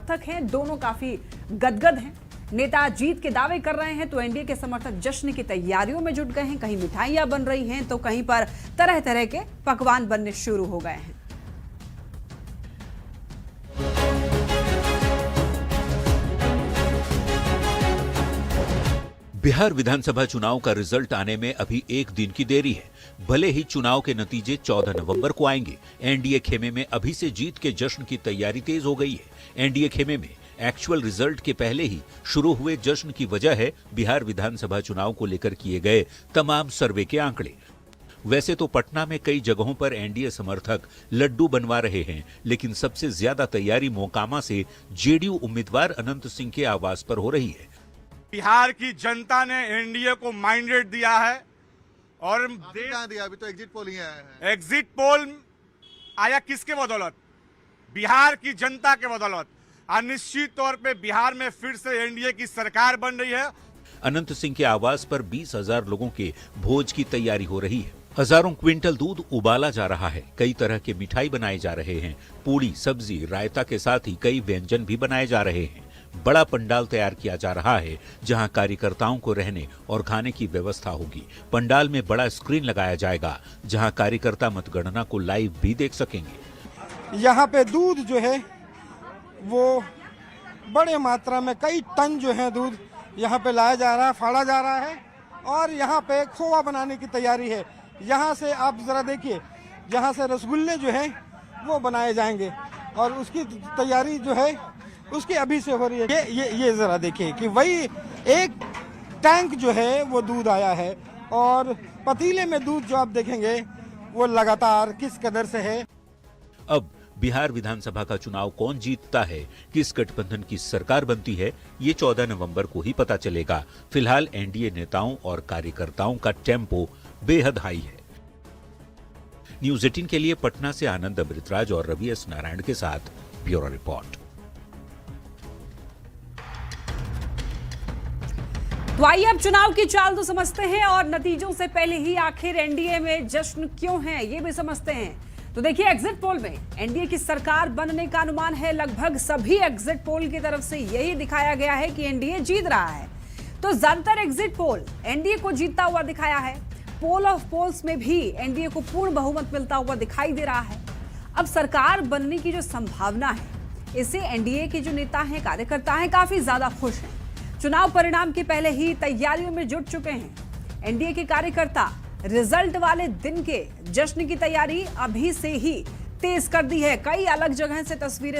समर्थक हैं दोनों काफी गदगद हैं। नेता जीत के दावे कर रहे हैं तो एनडीए के समर्थक जश्न की तैयारियों में जुट गए हैं। कहीं मिठाइयां बन रही हैं तो कहीं पर तरह तरह के पकवान बनने शुरू हो गए हैं। बिहार विधानसभा चुनाव का रिजल्ट आने में अभी एक दिन की देरी है। भले ही चुनाव के नतीजे 14 नवंबर को आएंगे, एनडीए खेमे में अभी से जीत के जश्न की तैयारी तेज हो गई है। एनडीए खेमे में एक्चुअल रिजल्ट के पहले ही शुरू हुए जश्न की वजह है बिहार विधानसभा चुनाव को लेकर किए गए तमाम सर्वे के आंकड़े। वैसे तो पटना में कई जगहों पर एनडीए समर्थक लड्डू बनवा रहे हैं, लेकिन सबसे ज्यादा तैयारी मोकामा से जेडीयू उम्मीदवार अनंत सिंह के आवास पर हो रही है। बिहार की जनता ने एनडीए को माइंडेड दिया है और कहाँ दिया? अभी तो एग्जिट पोल ही आया है। एग्जिट पोल आया किसके बदौलत? बिहार की जनता के बदौलत। और निश्चित तौर पे बिहार में फिर से एनडीए की सरकार बन रही है। अनंत सिंह के आवास पर 20,000 लोगों के भोज की तैयारी हो रही है। हजारों क्विंटल दूध उबाला जा रहा है, कई तरह के मिठाई बनाए जा रहे हैं, पूड़ी, सब्जी, रायता के साथ ही कई व्यंजन भी बनाए जा रहे हैं। बड़ा पंडाल तैयार किया जा रहा है जहां कार्यकर्ताओं को रहने और खाने की व्यवस्था होगी। पंडाल में बड़ा स्क्रीन लगाया जाएगा जहां कार्यकर्ता मतगणना को लाइव भी देख सकेंगे। यहाँ पे दूध जो है वो बड़े मात्रा में कई टन जो है दूध यहाँ पे लाया जा रहा है, फाड़ा जा रहा है और यहाँ पे खोवा बनाने की तैयारी है। यहाँ से आप जरा देखिए, यहाँ से रसगुल्ले जो है वो बनाए जाएंगे और उसकी तैयारी जो है उसकी अभी से हो रही है। ये जरा देखिए कि वही एक टैंक जो है वो दूध आया है और पतीले में दूध जो आप देखेंगे वो लगातार किस कदर से है। अब बिहार विधानसभा का चुनाव कौन जीतता है, किस गठबंधन की सरकार बनती है, ये 14 नवंबर को ही पता चलेगा। फिलहाल एनडीए नेताओं और कार्यकर्ताओं का टेम्पो बेहद हाई है। न्यूज़ 18 के लिए पटना से आनंद अमृतराज और रवि एस नारायण के साथ ब्यूरो रिपोर्ट। तो आइए अब चुनाव की चाल तो समझते हैं और नतीजों से पहले ही आखिर एनडीए में जश्न क्यों है ये भी समझते हैं। तो देखिए, एग्जिट पोल में एनडीए की सरकार बनने का अनुमान है। लगभग सभी एग्जिट पोल की तरफ से यही दिखाया गया है कि एनडीए जीत रहा है। तो ज्यादातर एग्जिट पोल एनडीए को जीतता हुआ दिखाया है। पोल ऑफ पोल्स में भी एनडीए को पूर्ण बहुमत मिलता हुआ दिखाई दे रहा है। अब सरकार बनने की जो संभावना है, इससे एनडीए के जो नेता हैं, कार्यकर्ता हैं, काफी ज्यादा खुश हैं। चुनाव परिणाम के पहले ही तैयारियों में जुट चुके हैं। एनडीए के कार्यकर्ता रिजल्ट वाले दिन के जश्न की तैयारी अभी से ही तेज कर दी है। कई अलग जगह से तस्वीरें